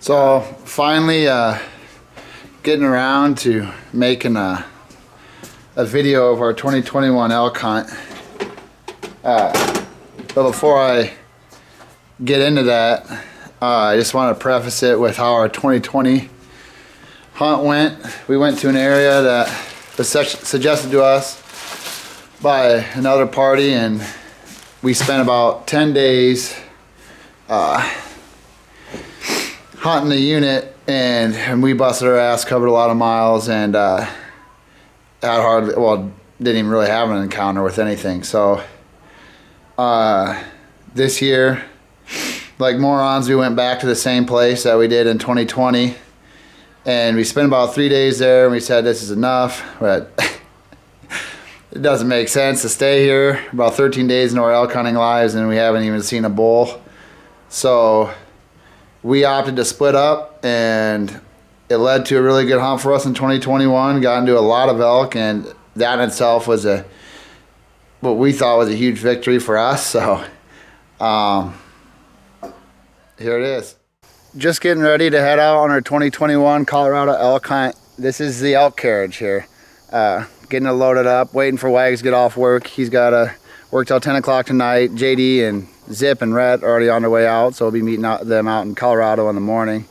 So finally getting around to making a video of our 2021 elk hunt. But before I get into that, I just want to preface it with how our 2020 hunt went. We went to an area that was suggested to us by another party, and we spent about 10 days hunting the unit, and we busted our ass, covered a lot of miles, and didn't even really have an encounter with anything. So this year, like morons, we went back to the same place that we did in 2020, and we spent about 3 days there, and we said this is enough, but it doesn't make sense to stay here about 13 days into our elk hunting lives, and we haven't even seen a bull. So we opted to split up, and it led to a really good hunt for us in 2021. Got into a lot of elk, and that in itself was what we thought was a huge victory for us. So here it is. Just getting ready to head out on our 2021 Colorado elk hunt. This is the elk carriage here. Getting it loaded up, waiting for Wags to get off work. He's got to work till 10 o'clock tonight. JD and Zip and Rhett are already on their way out, so we'll be meeting them out in Colorado in the morning.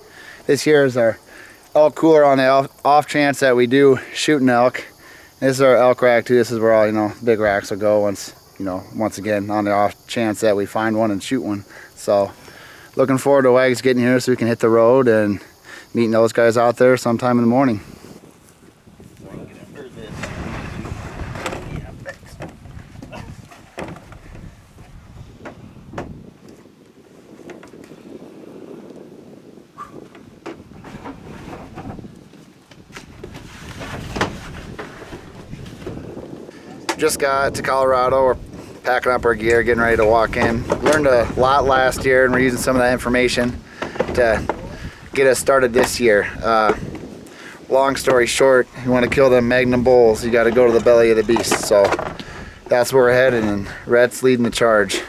This here is our elk cooler on the off chance that we do shoot an elk. This is our elk rack too. This is where all big racks will go once again on the off chance that we find one and shoot one. So looking forward to Wags getting here so we can hit the road and meeting those guys out there sometime in the morning. Just got to Colorado. We're packing up our gear, getting ready to walk in. Learned a lot last year, and we're using some of that information to get us started this year. Long story short, you want to kill them magnum bulls, you got to go to the belly of the beast. So that's where we're headed, and Rhett's leading the charge.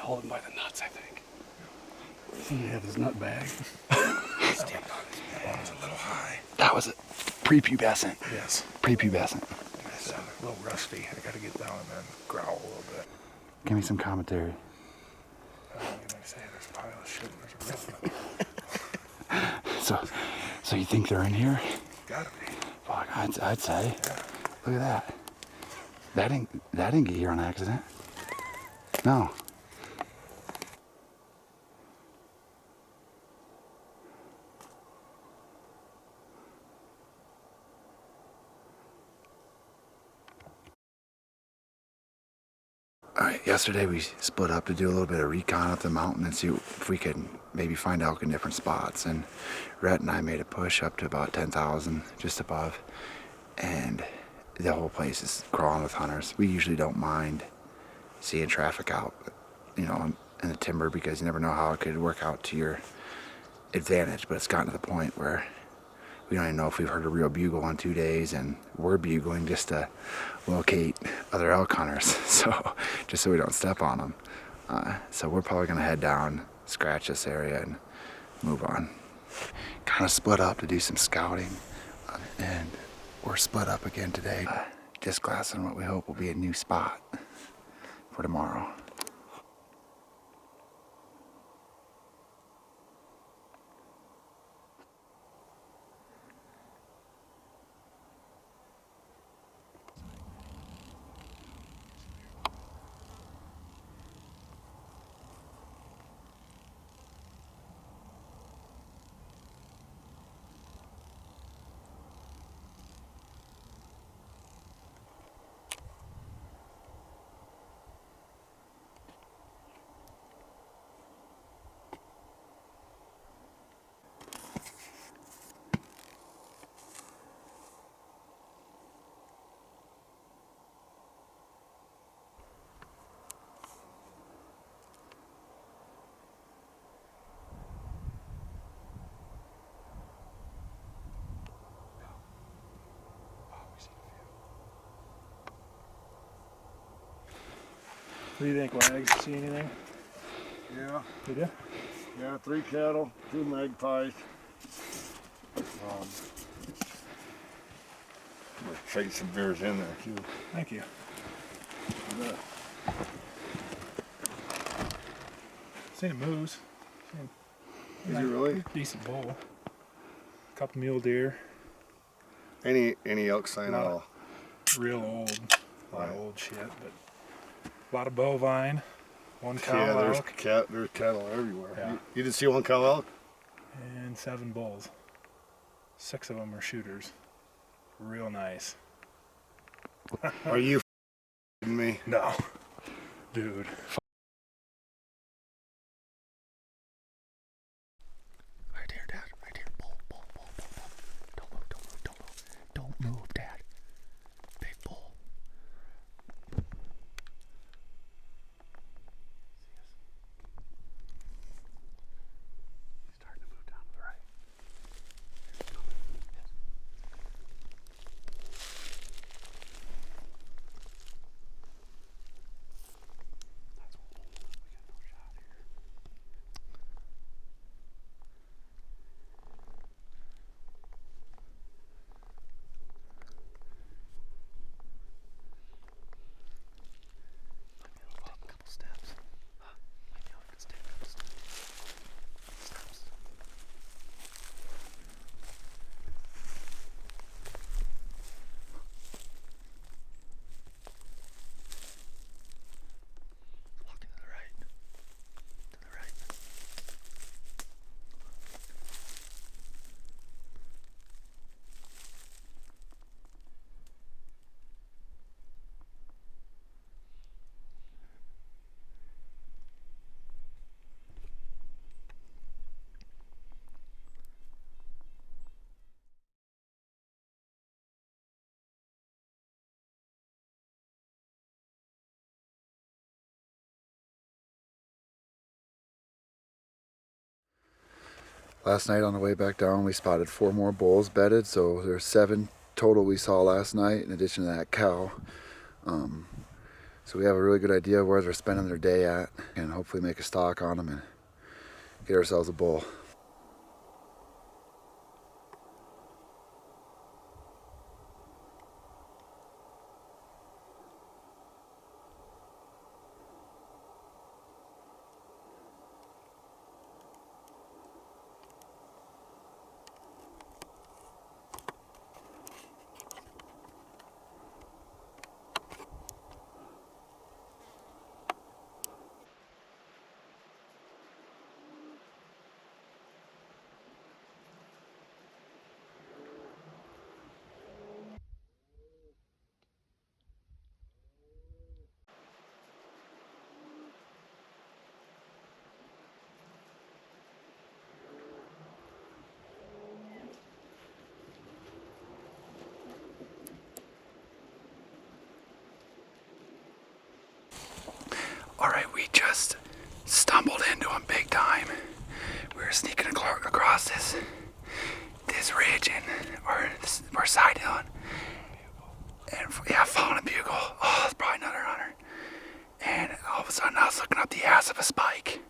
Holding by the nuts, I think. He had his nut bag. It's a little high. That was a prepubescent. Yes. Prepubescent. It's a little rusty. I got to get down and then growl a little bit. Give me some commentary. Say there's a pile of shit and there's a rip. So you think they're in here? Gotta be. Fuck, I'd say. Yeah. Look at that. That didn't get here on accident. No. Alright, yesterday we split up to do a little bit of recon up the mountain and see if we could maybe find elk in different spots. And Rhett and I made a push up to about 10,000, just above. And the whole place is crawling with hunters. We usually don't mind seeing traffic out, in the timber, because you never know how it could work out to your advantage. But it's gotten to the point where we don't even know if we've heard a real bugle in 2 days, and we're bugling just to locate other elk hunters, so just so we don't step on them. So we're probably gonna head down, scratch this area, and move on. Kind of split up to do some scouting, and we're split up again today, just glassing what we hope will be a new spot for tomorrow. What do you think, Wags? See anything? Yeah, You do? yeah, 3 cattle, 2 magpies. I'm gonna trade some beers in there too. Thank you. Yeah. Seen a moose. Is it really? Decent bull. Couple mule deer. Any elk sign at all? Real old. A lot of Right. old shit, but a lot of bovine. One cow Yeah, elk. there's cattle everywhere. Yeah. You didn't see one cow elk? And 7 bulls. 6 of them are shooters. Real nice. Are you f***ing me? No. Dude. Right here, Dad. Right here. Bull, bull, bull, bull, bull. Don't move, don't move, don't move. Don't move, Dad. Big bull. He's starting to move down to the right. He's coming. Yes. That's what we got no shot here. Might be able to take a couple steps. Huh? Might be able to take a couple steps. Steps. Walking to the right. To the right. Last night on the way back down, we spotted 4 more bulls bedded, so there's 7 total we saw last night, in addition to that cow. So we have a really good idea of where they're spending their day at, and hopefully make a stock on them and get ourselves a bull. Alright, we just stumbled into them big time. We were sneaking across this ridge or side hill, and yeah, following a bugle. Oh, it's probably another hunter. And all of a sudden, I was looking up the ass of a spike,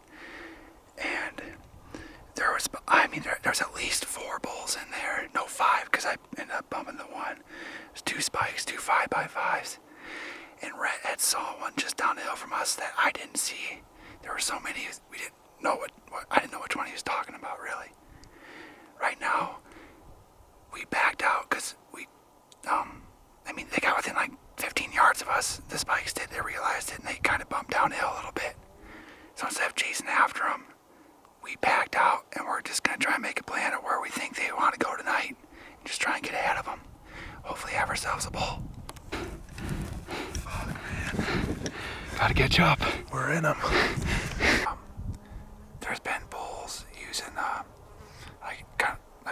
and there was at least 4 bulls in there. No, 5, because I ended up bumping the one. There's 2 spikes, 2 5x5s. And Rhett had saw one just down the hill from us that I didn't see. There were so many, we didn't know I didn't know which one he was talking about, really. Right now, we backed out because they got within like 15 yards of us. The spikes did, they realized it, and they kind of bumped downhill a little bit. So instead of chasing after them, we backed out, and we're just going to try and make a plan of where we think they want to go tonight, and just try and get ahead of them. Hopefully have ourselves a bull. Oh, man. Gotta get you up. We're in them. There's been bulls using like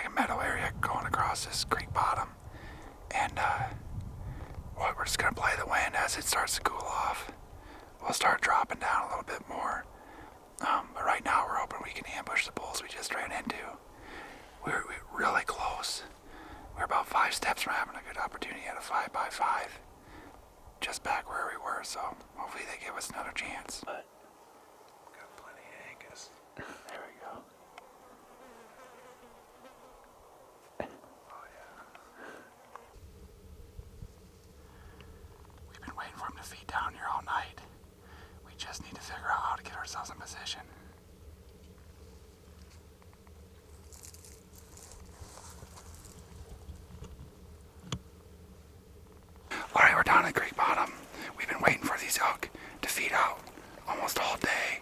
a meadow area going across this creek bottom, and we're just gonna play the wind as it starts to cool off. We'll start dropping down a little bit more, but right now we're hoping we can ambush the bulls we just ran into. We're really close. We're about 5 steps from having a good opportunity at a 5x5, just back where we were. So hopefully hopefully they give us another chance. Got plenty of Angus. There we go. Oh yeah. We've been waiting for him to feed down here all night. We just need to figure out how to get ourselves in position. Alright, we're down at the creek bottom. We've been waiting for these elk to feed out almost all day.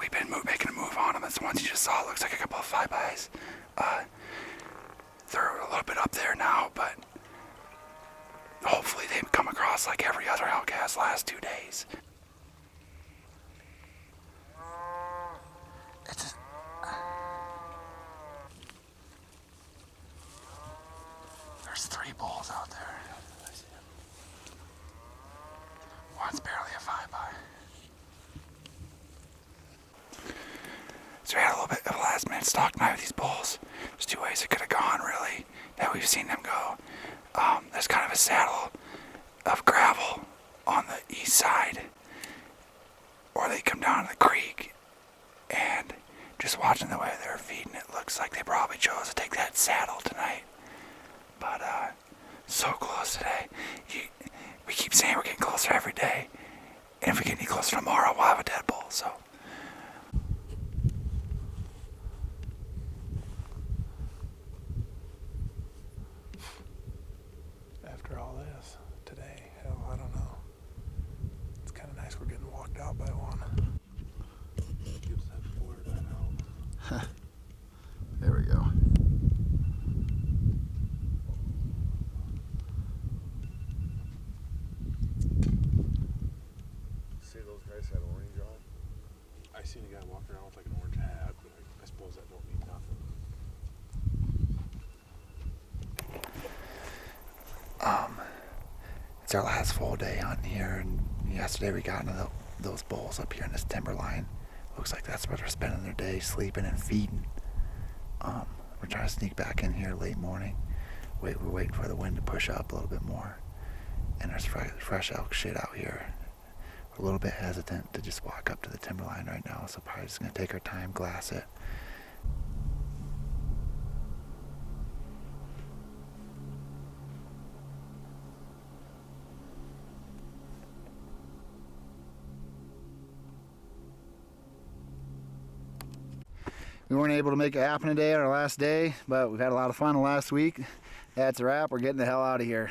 We've been making a move on them. This one you just saw looks like a couple of flybys. They're a little bit up there now, but hopefully they come across like every other elk has last 2 days. There's 3 bulls out there. One's barely a 5-by. So we had a little bit of a last minute stalk night with these bulls. There's 2 ways it could have gone, really, that we've seen them go. There's kind of a saddle of gravel on the east side, or they come down to the creek, and just watching the way they're feeding, it looks like they probably chose to take that saddle tonight. But so close today. We keep saying we're getting closer every day, and if we get any closer tomorrow, we'll have a dead bull. So. After all this, today, hell, I don't know. It's kind of nice we're getting walked out by one. Gives that blur that out. There we go. See those guys had orange on? I seen a guy walking around with like an orange hat, but I suppose that don't mean nothing. It's our last full day hunting here, and yesterday we got into those bulls up here in this timber line. Looks like that's where they're spending their day, sleeping and feeding. We're trying to sneak back in here late morning. We're waiting for the wind to push up a little bit more, and there's fresh elk shit out here. We're a little bit hesitant to just walk up to the timber line right now, so probably just gonna take our time, glass it. We weren't able to make it happen today on our last day, but we've had a lot of fun the last week. That's a wrap. We're getting the hell out of here.